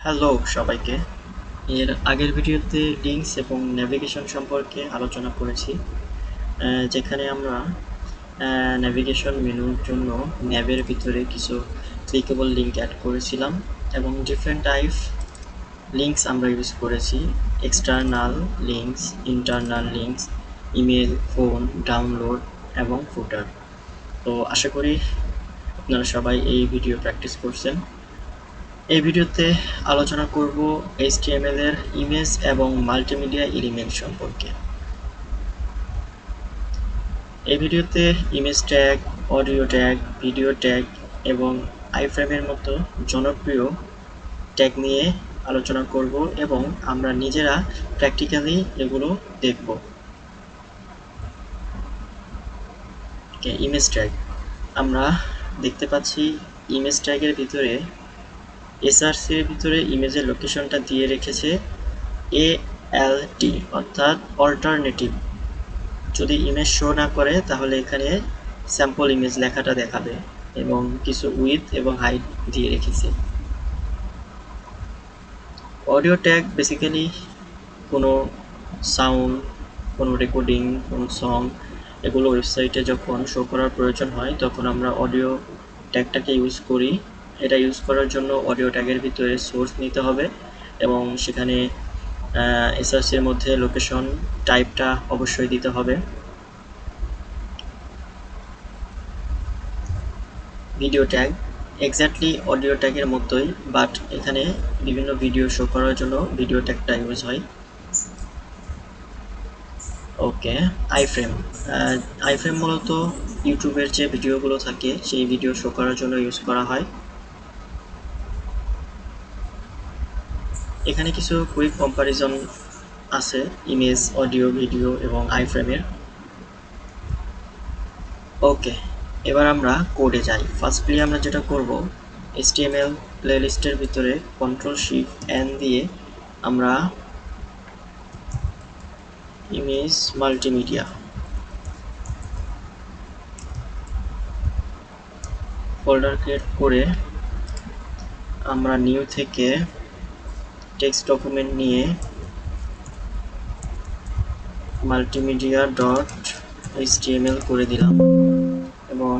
Hello সবাইকে। এর আগের ভিডিওতে লিঙ্কস এবং নেভিগেশন সম্পর্কে আলোচনা করেছি, যেখানে আমরা নেভিগেশন মেনুর জন্য ন্যাবের ভিতরে কিছু ক্লিকেবল লিঙ্ক অ্যাড করেছিলাম এবং ডিফারেন্ট টাইপ লিঙ্কস আমরা ইউজ করেছি: external links, internal links, email, phone, download এবং ফুটার। তো আশা করি আপনারা সবাই এই ভিডিও প্র্যাকটিস করছেন। এই ভিডিওতে আলোচনা করব HTML এর ইমেজ এবং মাল্টিমিডিয়া এলিমেন্ট সম্পর্কে। এই ভিডিওতে image tag, audio tag, video tag এবং আইফ্রেমের মতো জনপ্রিয় ট্যাগ নিয়ে আলোচনা করব এবং আমরা নিজেরা প্র্যাকটিক্যালি এগুলো দেখব। ইমেজ ট্যাগ আমরা দেখতে পাচ্ছি ইমেজ ট্যাগের ভিতরে SRC এর ভিতরে ইমেজের লোকেশনটা দিয়ে রেখেছে ALT অর্থাৎ অল্টারনেটিভ। যদি ইমেজ শো না করে তাহলে এখানে স্যাম্পল ইমেজ লেখাটা দেখাবে এবং কিছু উইথ এবং হাইট দিয়ে রেখেছে। অডিও ট্যাগ বেসিক্যালি কোনো সাউন্ড, কোনো রেকর্ডিং, কোনো সং এগুলো ওয়েবসাইটে যখন শো করার প্রয়োজন হয় তখন আমরা অডিও ট্যাগটাকে ইউজ করি। এটা ইউজ করার জন্য অডিও ট্যাগের ভিতরে সোর্স নিতে হবে এবং সেখানে SRC এর মধ্যে লোকেশন টাইপটা অবশ্যই দিতে হবে। ভিডিও ট্যাগ এক্স্যাক্টলি অডিও ট্যাগের মতোই, বাট এখানে বিভিন্ন ভিডিও শো করার জন্য ভিডিও ট্যাগটা ইউজ হয়। ওকে, আইফ্রেম মূলত ইউটিউবের যে ভিডিওগুলো থাকে সেই ভিডিও শো করার জন্য ইউজ করা হয়। এখানে কিছু কুইক কম্পারিজন আছে ইমেজ, অডিও, ভিডিও এবং আইফ্রেমের। ওকে, এবার আমরা কোডে যাই। ফার্স্টলি আমরা যেটা করব, HTML প্লেলিস্টের ভিতরে Ctrl+Shift+N দিয়ে আমরা ইমেজ মাল্টিমিডিয়া ফোল্ডার ক্রিয়েট করে আমরা নিউ থেকে টেক্সট ডকুমেন্ট নিয়ে multimedia.html করে দিলাম এবং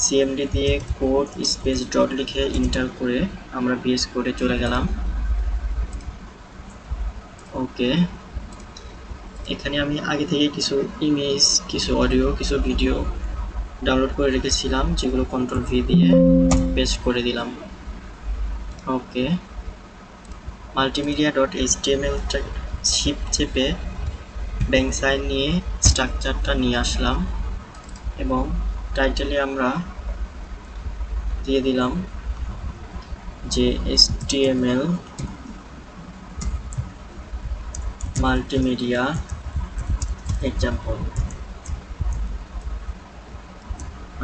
CMD দিয়ে কোড স্পেস ডট লিখে এন্টার করে আমরা VS কোডে চলে গেলাম। ওকে, এখানে আমি আগে থেকে কিছু ইমেজ, কিছু অডিও, কিছু ভিডিও ডাউনলোড করে রেখেছিলাম যেগুলো Ctrl+V দিয়ে পেস্ট করে দিলাম। ওকে, multimedia.html শিফট চেপে ব্যাক সাইড নিয়ে স্ট্রাকচারটা নিয়ে আসলাম এবং টাইটেলে আমরা দিয়ে দিলাম যে HTML মাল্টিমিডিয়া এক্সাম্পল।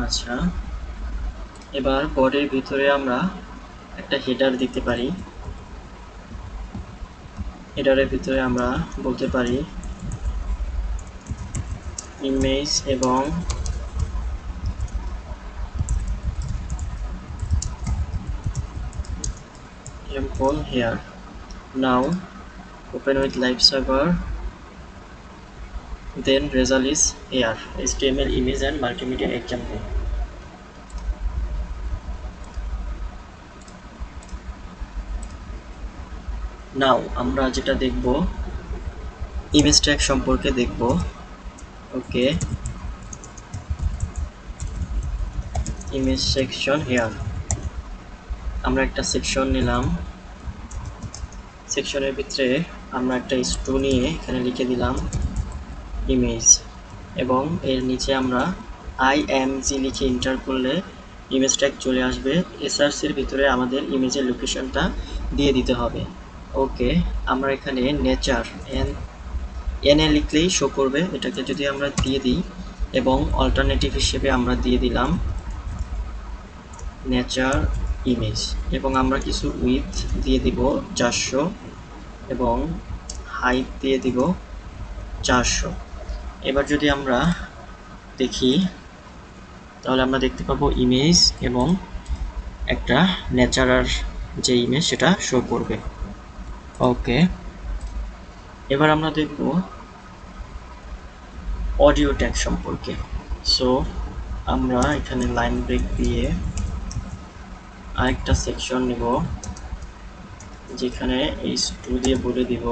আচ্ছা, এবার বডির ভিতরে আমরা একটা হেডার দিতে পারি। হেডারের ভিতরে আমরা বলতে পারি ইমেজ এবং example here. Now open with live server, then result is here, HTML image and multimedia example. নাও আমরা যেটা দেখব ইমেজ ট্যাগ সম্পর্কে দেখব। ওকে, ইমেজ সেকশন হেয়ার আমরা একটা সেকশন নিলাম। সেকশনের ভিতরে আমরা একটা স্টু নিয়ে এখানে লিখে দিলাম ইমেজ এবং এর নিচে আমরা IMG লিখে এন্টার করলে ইমেজ ট্যাগ চলে আসবে। SRC এর ভিতরে আমাদের ইমেজের লোকেশনটা দিয়ে দিতে হবে। ওকে, আমরা এখানে নেচার NA লিখলেই শো করবে, এটাকে যদি আমরা দিয়ে দিই এবং অল্টারনেটিভ হিসেবে আমরা দিয়ে দিলাম নেচার ইমেজ এবং আমরা কিছু উইথ দিয়ে দিব 400 এবং হাইট দিয়ে দিব 400। এবার যদি আমরা দেখি তাহলে আমরা দেখতে পাবো ইমেজ এবং একটা ন্যাচারাল যে ইমেজ সেটা শো করবে। ওকে, এবার আমরা দেখব অডিও ট্যাগ সম্পর্কে। সো আমরা এখানে লাইন ব্রেক দিয়ে আরেকটা সেকশন নিব, যেখানে h2 দিয়ে বলে দিব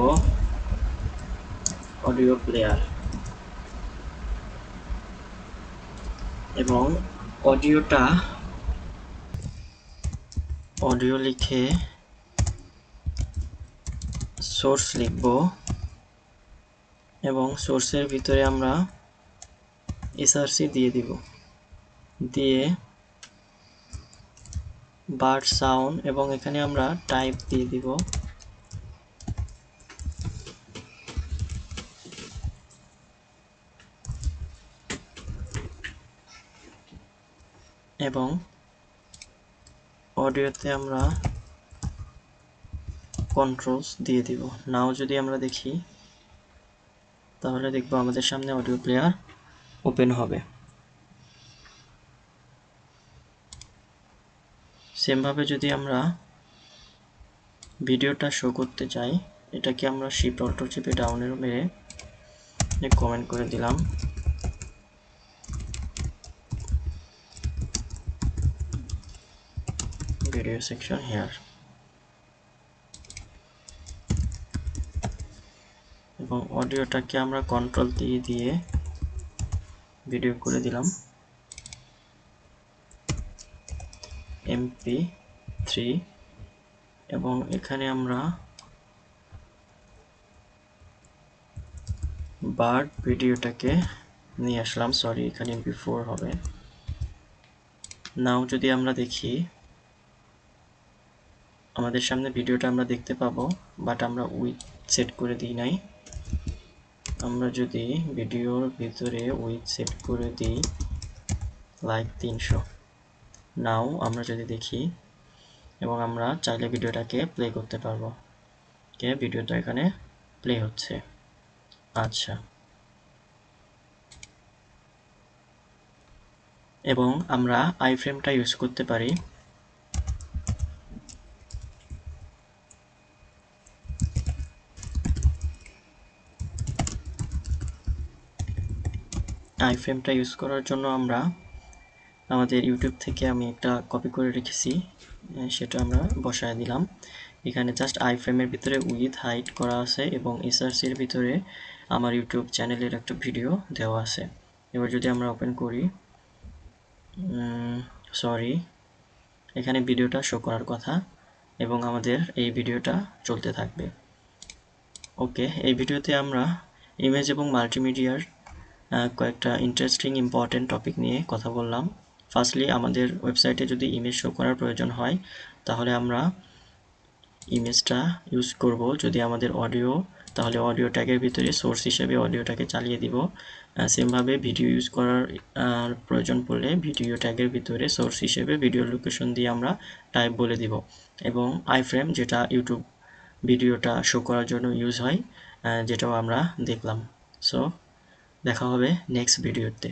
অডিও প্লেয়ার, এবং অডিও লিখে সোর্স লিখব, এবং সোর্সের ভিতরে আমরা src দিয়ে দিব, দিয়ে বার্ড সাউন্ড, এবং এখানে আমরা টাইপ দিয়ে দিব এবং অডিওতে আমরা কন্ট্রোলস দিয়ে দিব। নাও যদি আমরা দেখি, তাহলে দেখব আমাদের সামনে অডিও প্লেয়ার ওপেন হবে। সেমভাবে যদি আমরা ভিডিওটা শো করতে চাই, এটাকে আমরা শিফট অল্ট চেপে ডাউনের মেরে কমেন্ট করে দিলাম, ভিডিও সেকশন হেয়ার, এবং অডিওটাকে আমরা কন্ট্রোল দিয়ে ভিডিও করে দিলাম mp3, এবং এখানে আমরা বার্ড ভিডিওটাকে নিয়ে আসলাম, সরি এখানে mp4 হবে। নাও যদি আমরা দেখি, আমাদের সামনে ভিডিওটা আমরা দেখতে পাবো, বাট আমরা উইথ সেট করে দিই নাই। আমরা যদি ভিডিওর ভিতরে উইথ সেট করে দিই লাইক 300, নাও আমরা যদি দেখি, এবং আমরা চাইলে ভিডিওটাকে প্লে করতে পারবো। ভিডিওটা এখানে প্লে হচ্ছে। আচ্ছা, এবং আমরা আইফ্রেমটা ইউজ করতে পারি। আইফ্রেমটা ইউজ করার জন্য আমরা আমাদের ইউটিউব থেকে আমি একটা কপি করে রেখেছি, সেটা আমরা বসায় দিলাম। এখানে জাস্ট আইফ্রেমের ভিতরে উইথ হাইট করা আছে, এবং এসআরসির ভিতরে আমার ইউটিউব চ্যানেলের একটা ভিডিও দেওয়া আছে। এবার যদি আমরা ওপেন করি, সরি এখানে ভিডিওটা শো করার কথা, এবং আমাদের এই ভিডিওটা চলতে থাকবে। ওকে, এই ভিডিওতে আমরা ইমেজ এবং মাল্টিমিডিয়ার কয়েকটা ইন্টারেস্টিং ইম্পর্টেন্ট টপিক নিয়ে কথা বললাম। ফার্স্টলি, আমাদের ওয়েবসাইটে যদি ইমেজ শো করার প্রয়োজন হয়, তাহলে আমরা ইমেজটা ইউজ করব। যদি আমাদের অডিও, তাহলে অডিও ট্যাগের ভিতরে সোর্স হিসেবে অডিওটাকে চালিয়ে দিব। সেমভাবে ভিডিও ইউজ করার প্রয়োজন পড়লে ভিডিও ট্যাগের ভিতরে সোর্স হিসেবে ভিডিও লোকেশন দিয়ে আমরা টাইপ বলে দিব। এবং আইফ্রেম, যেটা ইউটিউব ভিডিওটা শো করার জন্য ইউজ হয়, যেটাও আমরা দেখলাম। সো দেখা হবে নেক্সট ভিডিওতে।